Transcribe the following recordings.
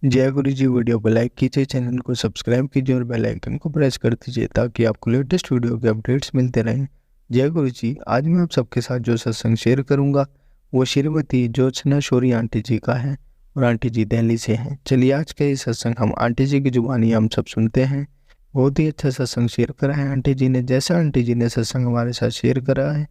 जय गुरु जी। वीडियो को लाइक कीजिए, चैनल को सब्सक्राइब कीजिए और बेल आइकन को प्रेस कर दीजिए ताकि आपको लेटेस्ट वीडियो के अपडेट्स मिलते रहें। जय गुरु जी। आज मैं आप सबके साथ जो सत्संग शेयर करूंगा वो श्रीमती ज्योत्सना शौरी आंटी जी का है और आंटी जी दिल्ली से हैं। चलिए आज का ये सत्संग हम आंटी जी की जुबानी हम सब सुनते हैं। बहुत ही अच्छा सत्संग शेयर करा है आंटी जी ने। जैसा आंटी जी ने सत्संग हमारे साथ शेयर करा है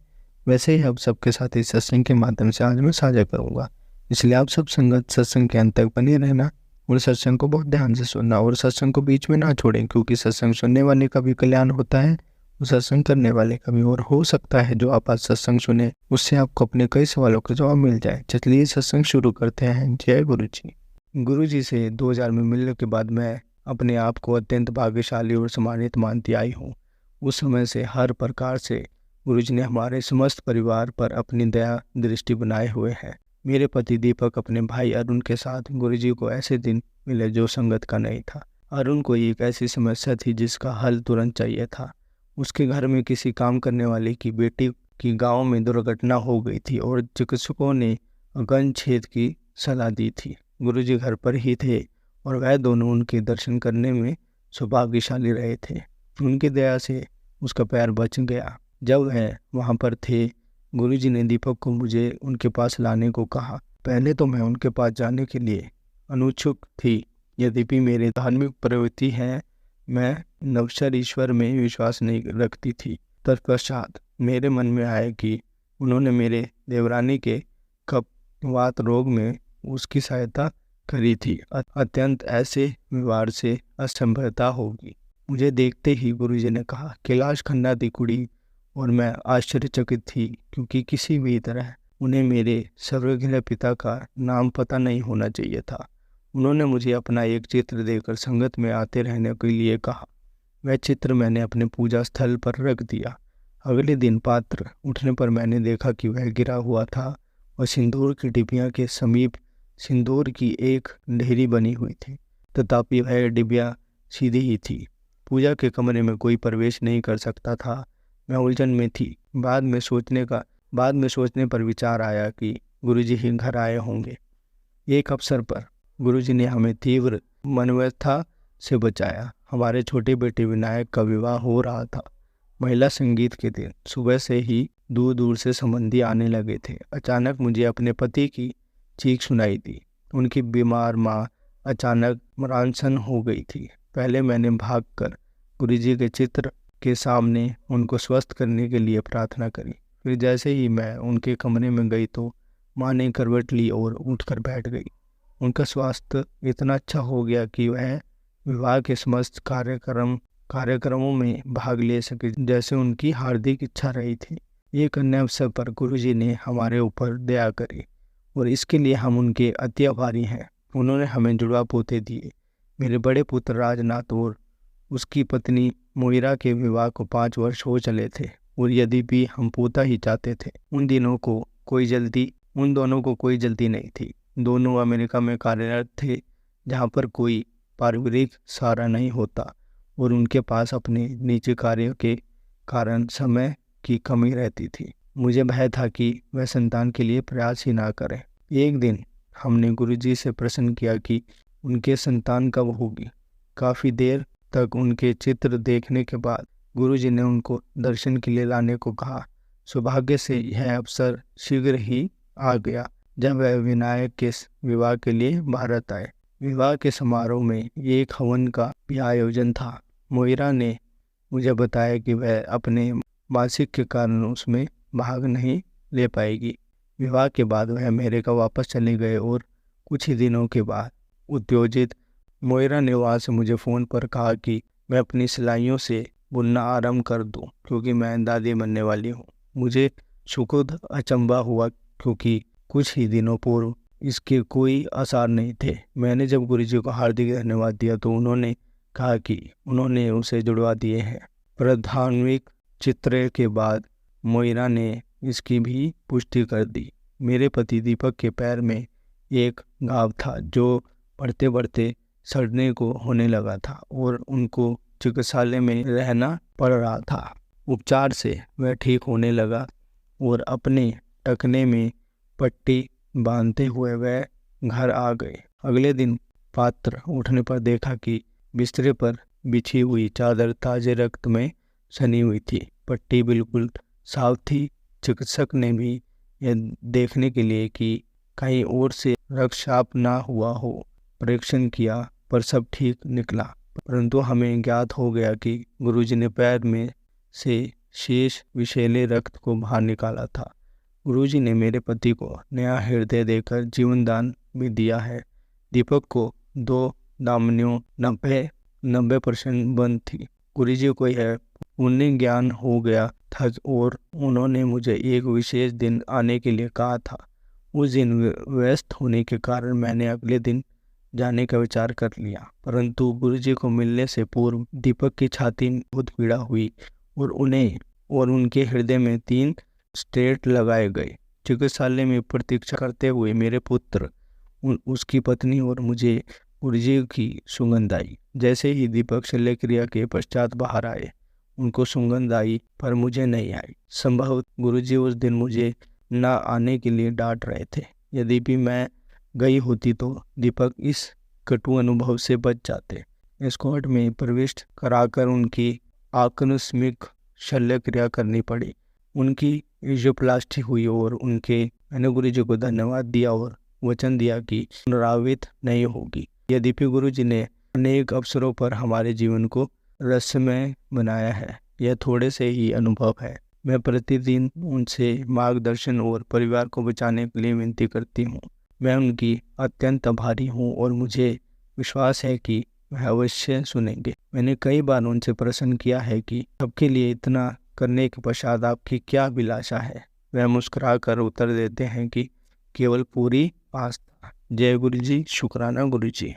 वैसे ही आप सबके साथ इस सत्संग के माध्यम से आज मैं साझा करूंगा। इसलिए आप सब संगत सत्संग के अंत तक बने रहना और सत्संग को बहुत ध्यान से सुनना और सत्संग को बीच में ना छोड़ें, क्योंकि सत्संग सुनने वाले का भी कल्याण होता है और सत्संग करने वाले का भी। और हो सकता है जो आप आज सत्संग सुने उससे आपको अपने कई सवालों का जवाब मिल जाए। चलिए सत्संग शुरू करते हैं। जय गुरु जी। गुरु जी से 2000 में मिलने के बाद मैं अपने आप को अत्यंत भाग्यशाली और सम्मानित मानती आई हूँ। उस समय से हर प्रकार से गुरु जी ने हमारे समस्त परिवार पर अपनी दया दृष्टि बनाए हुए हैं। मेरे पति दीपक अपने भाई अरुण के साथ गुरुजी को ऐसे दिन मिले जो संगत का नहीं था। अरुण को एक ऐसी समस्या थी जिसका हल तुरंत चाहिए था। उसके घर में किसी काम करने वाले की बेटी की गांव में दुर्घटना हो गई थी और चिकित्सकों ने अगन छेद की सलाह दी थी। गुरुजी घर पर ही थे और वह दोनों उनके दर्शन करने में सौभाग्यशाली रहे थे। उनकी दया से उसका पैर बच गया। जब वह वहाँ पर थे गुरुजी ने दीपक को मुझे उनके पास लाने को कहा। पहले तो मैं उनके पास जाने के लिए अनुत्सुक थी। यद्यपि मेरे धार्मिक प्रवृत्ति है, मैं नवशर ईश्वर में विश्वास नहीं रखती थी। तत्पश्चात मेरे मन में आया कि उन्होंने मेरे देवरानी के कफवात रोग में उसकी सहायता करी थी। अत्यंत ऐसे व्यवहार से असंभवता होगी। मुझे देखते ही गुरुजी ने कहा, कैलाश खन्ना दी कुड़ी। और मैं आश्चर्यचकित थी, क्योंकि किसी भी तरह उन्हें मेरे सर्वज्ञ पिता का नाम पता नहीं होना चाहिए था। उन्होंने मुझे अपना एक चित्र देकर संगत में आते रहने के लिए कहा। वह चित्र मैंने अपने पूजा स्थल पर रख दिया। अगले दिन पात्र उठने पर मैंने देखा कि वह गिरा हुआ था और सिंदूर की डिबिया के समीप सिंदूर की एक ढेरी बनी हुई थी। तथापि वह डिबिया सीधी ही थी। पूजा के कमरे में कोई प्रवेश नहीं कर सकता था। मैं उलझन में थी। बाद में सोचने पर विचार आया कि गुरुजी ही घर आए होंगे। एक अवसर पर गुरुजी ने हमें तीव्र मनोव्यथा से बचाया। हमारे छोटे बेटे विनायक का विवाह हो रहा था। महिला संगीत के दिन सुबह से ही दूर दूर से संबंधी आने लगे थे। अचानक मुझे अपने पति की चीख सुनाई दी। उनकी बीमार माँ अचानक मरांसन हो गई थी। पहले मैंने भागकर गुरुजी के चित्र के सामने उनको स्वस्थ करने के लिए प्रार्थना करी। फिर जैसे ही मैं उनके कमरे में गई तो माँ ने करवट ली और उठकर बैठ गई। उनका स्वास्थ्य इतना अच्छा हो गया कि वह विवाह के समस्त कार्यक्रमों में भाग ले सके, जैसे उनकी हार्दिक इच्छा रही थी। एक अन्य अवसर पर गुरुजी ने हमारे ऊपर दया करी और इसके लिए हम उनके अति आभारी हैं। उन्होंने हमें जुड़वा पोते दिए। मेरे बड़े पुत्र राजनाथ और उसकी पत्नी मोइरा के विवाह को 5 वर्ष हो चले थे और यदि भी हम पोता ही चाहते थे। उन दोनों को कोई जल्दी नहीं थी। दोनों अमेरिका में कार्यरत थे, जहाँ पर कोई पारिवारिक सहारा नहीं होता और उनके पास अपने निजी कार्यों के कारण समय की कमी रहती थी। मुझे भय था कि वह संतान के लिए प्रयास ही ना करें। एक दिन हमने गुरुजी से प्रश्न किया कि उनके संतान कब होगी। काफ़ी देर तक उनके चित्र देखने के बाद गुरुजी ने उनको दर्शन के लिए लाने को कहा। सौभाग्य से यह अवसर शीघ्र ही आ गया जब वह विनायक के विवाह के लिए भारत आए। विवाह के समारोह में एक हवन का भी आयोजन था। मोइरा ने मुझे बताया कि वह अपने मासिक के कारण उसमें भाग नहीं ले पाएगी। विवाह के बाद वह अमेरिका वापस चले गए और कुछ ही दिनों के बाद उत्तेजित मोइरा ने वहाँ से मुझे फ़ोन पर कहा कि मैं अपनी सिलाइयों से बुनना आरंभ कर दूं, क्योंकि मैं दादी बनने वाली हूँ। मुझे सुखद अचंभा हुआ, क्योंकि कुछ ही दिनों पूर्व इसके कोई आसार नहीं थे। मैंने जब गुरुजी को हार्दिक धन्यवाद दिया तो उन्होंने कहा कि उन्होंने उसे जुड़वा दिए हैं। प्राथमिक चित्र के बाद मोइरा ने इसकी भी पुष्टि कर दी। मेरे पति दीपक के पैर में एक घाव था जो बढ़ते बढ़ते सड़ने को होने लगा था और उनको चिकित्सालय में रहना पड़ रहा था। उपचार से वह ठीक होने लगा और अपने टखने में पट्टी बांधते हुए वह घर आ गए। अगले दिन पात्र उठने पर देखा कि बिस्तरे पर बिछी हुई चादर ताजे रक्त में सनी हुई थी। पट्टी बिल्कुल साफ थी। चिकित्सक ने भी यह देखने के लिए कि कहीं और से रक्तचाप ना हुआ हो परीक्षण किया, पर सब ठीक निकला। परंतु हमें ज्ञात हो गया कि गुरुजी ने पैर में से शेष विषैले रक्त को बाहर निकाला था। गुरुजी ने मेरे पति को नया हृदय देकर जीवन दान भी दिया है। दीपक को 2 दामनियों 90% बंद थी। गुरुजी को यह पुण्य ज्ञान हो गया था और उन्होंने मुझे एक विशेष दिन आने के लिए कहा था। उस दिन व्यस्त होने के कारण मैंने अगले दिन जाने का विचार कर लिया, परंतु गुरुजी को मिलने से पूर्व दीपक की छाती में बहुत पीड़ा हुई और उनके हृदय में 3 स्टेट लगाए गए। चिकित्सालय में प्रतीक्षा करते हुए मेरे पुत्र, उसकी पत्नी और मुझे गुरुजी की सुगंध आई। जैसे ही दीपक शल्य क्रिया के पश्चात बाहर आए, उनको सुगंध आई, पर मुझे नहीं आई। संभव गुरुजी उस दिन मुझे न आने के लिए डांट रहे थे। यद्यपि मैं गई होती तो दीपक इस कटु अनुभव से बच जाते। स्कॉट में प्रविष्ट कराकर उनकी आकस्मिक शल्य क्रिया करनी पड़ी। उनकी एंजियोप्लास्टी हुई और मैंने गुरुजी को धन्यवाद दिया और वचन दिया कि पुनरावृत्ति नहीं होगी। यद्यपि गुरुजी ने अनेक अवसरों पर हमारे जीवन को रहस्यमय बनाया है, यह थोड़े से ही अनुभव है। मैं प्रतिदिन उनसे मार्गदर्शन और परिवार को बचाने के लिए विनती करती हूँ। मैं उनकी अत्यंत आभारी हूँ और मुझे विश्वास है कि वह अवश्य सुनेंगे। मैंने कई बार उनसे प्रश्न किया है कि सबके लिए इतना करने के पश्चात आपकी क्या अभिलाषा है। वह मुस्कुरा कर उत्तर देते हैं कि केवल पूरी आस्था। जय गुरु जी, शुक्राना गुरु जी।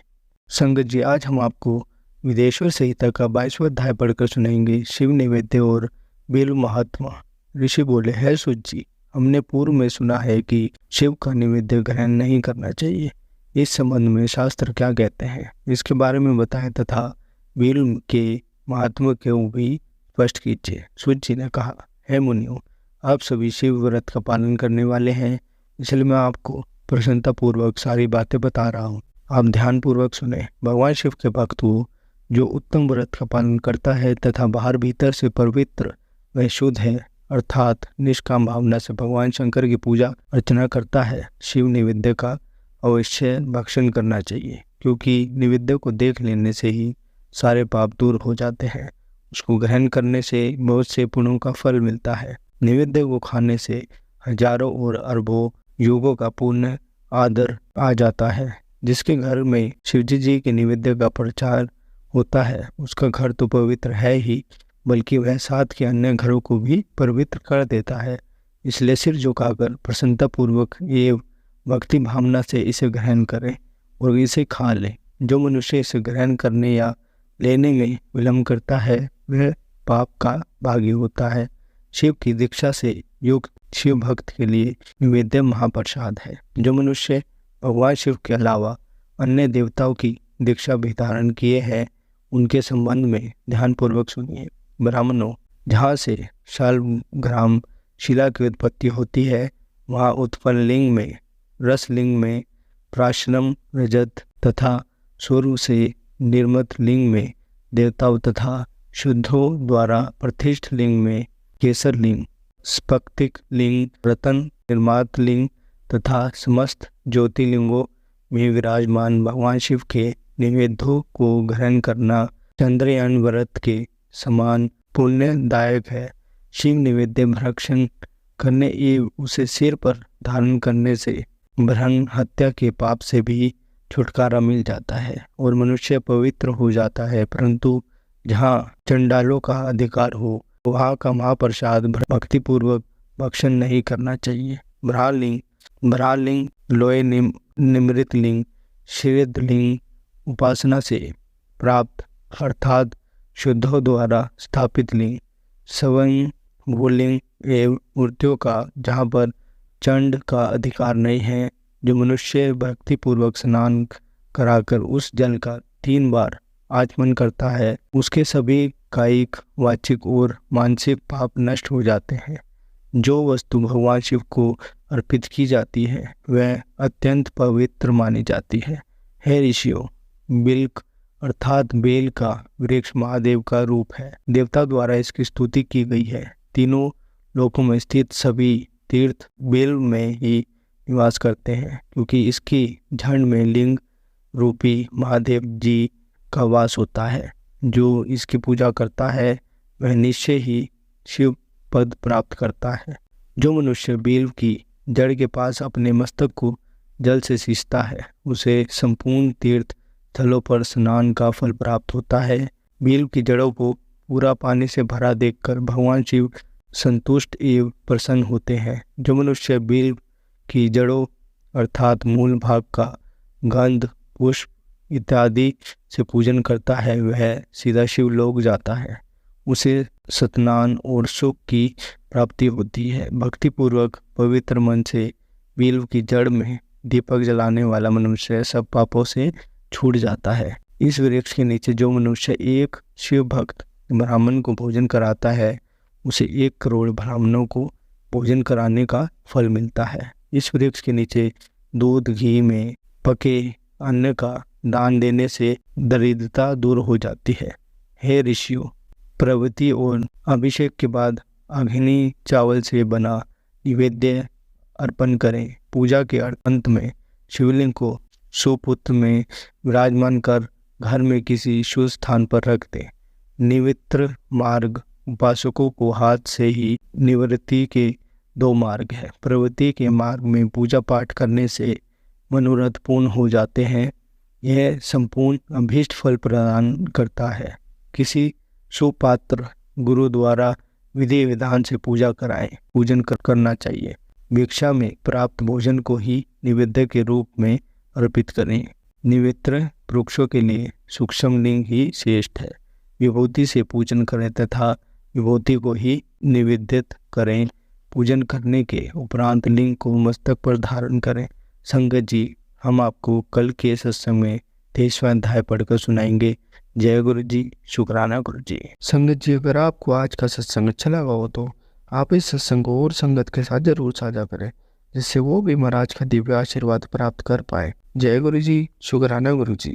संगत जी, आज हम आपको विदेश्वर संहिता का 22वां अध्याय पढ़कर सुनाएंगे। शिव नैवेद्य और बिल्व महात्मा। ऋषि बोले, है सूत जी, हमने पूर्व में सुना है कि शिव का नैवेद्य ग्रहण नहीं करना चाहिए। इस संबंध में शास्त्र क्या कहते हैं, इसके बारे में बताएं तथा बिल्व के महात्मा को भी स्पष्ट कीजिए। सूत जी ने कहा, है मुनियों, आप सभी शिव व्रत का पालन करने वाले हैं, इसलिए मैं आपको प्रसन्नतापूर्वक सारी बातें बता रहा हूँ। आप ध्यानपूर्वक सुने। भगवान शिव के भक्त वो जो उत्तम व्रत का पालन करता है तथा बाहर भीतर से पवित्र व शुद्ध है, अर्थात निष्काम भावना से भगवान शंकर की पूजा अर्चना करता है, शिव नैवेद्य का अवश्य भक्षण करना चाहिए, क्योंकि नैवेद्य को देख लेने से ही सारे पाप दूर हो जाते हैं। उसको ग्रहण करने से बहुत से पुण्यों का फल मिलता है। नैवेद्य को खाने से हजारों और अरबों युगों का पुण्य आदर आ जाता है। जिसके घर में शिवजी जी के नैवेद्य का प्रचार होता है, उसका घर तो पवित्र है ही, बल्कि वह साथ के अन्य घरों को भी पवित्र कर देता है। इसलिए सिर झुकाकर प्रसन्नतापूर्वक एवं भक्ति भावना से इसे ग्रहण करें और इसे खा लें। जो मनुष्य इसे ग्रहण करने या लेने में विलम्ब करता है, वह पाप का भागी होता है। शिव की दीक्षा से युक्त शिव भक्त के लिए नैवेद्य महाप्रसाद है। जो मनुष्य भगवान शिव के अलावा अन्य देवताओं की दीक्षा भी धारण किए हैं, उनके संबंध में ध्यानपूर्वक सुनिए। ब्राह्मणों, जहाँ से शालग्राम शिला की उत्पत्ति होती है, वहाँ उत्पन्न लिंग में, रस लिंग में, प्राशनम रजत तथा स्वरू से निर्मित लिंग में देवताओं तथा शुद्धों द्वारा प्रतिष्ठित लिंग में केसर लिंग, स्फटिक लिंग, रतन निर्मात लिंग तथा समस्त ज्योतिर्लिंगों में विराजमान भगवान शिव के नैवेद्यों को ग्रहण करना चंद्रयान व्रत के समान पुण्यदायक है। शिव नैवेद्य भक्षण करने एवं उसे सिर पर धारण करने से ब्रह्म हत्या के पाप से भी छुटकारा मिल जाता है और मनुष्य पवित्र हो जाता है। परंतु जहाँ चंडालों का अधिकार हो, वहाँ का महाप्रसाद भक्तिपूर्वक भक्षण नहीं करना चाहिए। ब्रह्मलिंग, लोहे निमृत लिंग, श्रीद लिंग उपासना से प्राप्त अर्थात शुद्धों द्वारा स्थापित लिंग, स्वयं भूलिंग एवं मूर्तियों का जहाँ पर चंड का अधिकार नहीं है, जो मनुष्य भक्तिपूर्वक स्नान कराकर उस जल का 3 बार आचमन करता है, उसके सभी कायिक, वाचिक और मानसिक पाप नष्ट हो जाते हैं। जो वस्तु भगवान शिव को अर्पित की जाती है, वह अत्यंत पवित्र मानी जाती है। हे ऋषियों, बिल्क अर्थात बेल का वृक्ष महादेव का रूप है। देवता द्वारा इसकी स्तुति की गई है। तीनों लोकों में स्थित सभी तीर्थ बेल में ही निवास करते हैं, क्योंकि इसकी झंड में लिंग रूपी महादेव जी का वास होता है। जो इसकी पूजा करता है वह निश्चय ही शिव पद प्राप्त करता है। जो मनुष्य बेल की जड़ के पास अपने मस्तक को जल से सींचता है उसे संपूर्ण तीर्थ स्थलों पर स्नान का फल प्राप्त होता है। बेल की जड़ों को पूरा पानी से भरा देखकर भगवान शिव संतुष्ट एवं प्रसन्न होते हैं। जो मनुष्य बेल की जड़ों अर्थात मूल भाग का गंध पुष्प इत्यादि से पूजन करता है वह सीधा शिव लोक जाता है। उसे सतनान और सुख की प्राप्ति होती है। भक्तिपूर्वक पवित्र मन से बेल की जड़ में दीपक जलाने वाला मनुष्य सब पापों से छूट जाता है। इस वृक्ष के नीचे जो मनुष्य एक शिव भक्त ब्राह्मण को भोजन कराता है उसे 1 करोड़ ब्राह्मणों को भोजन कराने का फल मिलता है। इस वृक्ष के नीचे दूध घी में पके अन्न का दान देने से दरिद्रता दूर हो जाती है। हे ऋषियों, प्रवृत्ति और अभिषेक के बाद अग्नि चावल से बना निवेद्य अर्पण करें। पूजा के अंत में शिवलिंग को सुपुत्र में विराजमान कर घर में किसी शुभ स्थान पर रख दें। निवित्र मार्ग उपासकों को हाथ से ही निवृत्ति के 2 मार्ग है। प्रवृत्ति के मार्ग में पूजा पाठ करने से मनोरथ पूर्ण हो जाते हैं। यह संपूर्ण अभीष्ट फल प्रदान करता है। किसी सुपात्र गुरु द्वारा विधि विधान से पूजा कराएं। पूजन करना चाहिए। भिक्षा में प्राप्त भोजन को ही निवेद्य के रूप में अर्पित करें। निवित्र वृक्षों के लिए सूक्ष्म लिंग ही श्रेष्ठ है। विभूति से पूजन करें तथा विभूति को ही निवेदित करें। पूजन करने के उपरांत लिंग को मस्तक पर धारण करें। संगत जी, हम आपको कल के सत्संग में 23वां अध्याय पढ़कर सुनाएंगे। जय गुरु जी, शुक्राना गुरु जी। संगत जी, अगर आपको आज का सत्संग अच्छा लगा हो तो आप इस सत्संग को और संगत के साथ जरूर साझा करें, जिससे वो भी महाराज का दिव्य आशीर्वाद प्राप्त कर पाए। जय गुरु जी, शुक्राना गुरु जी।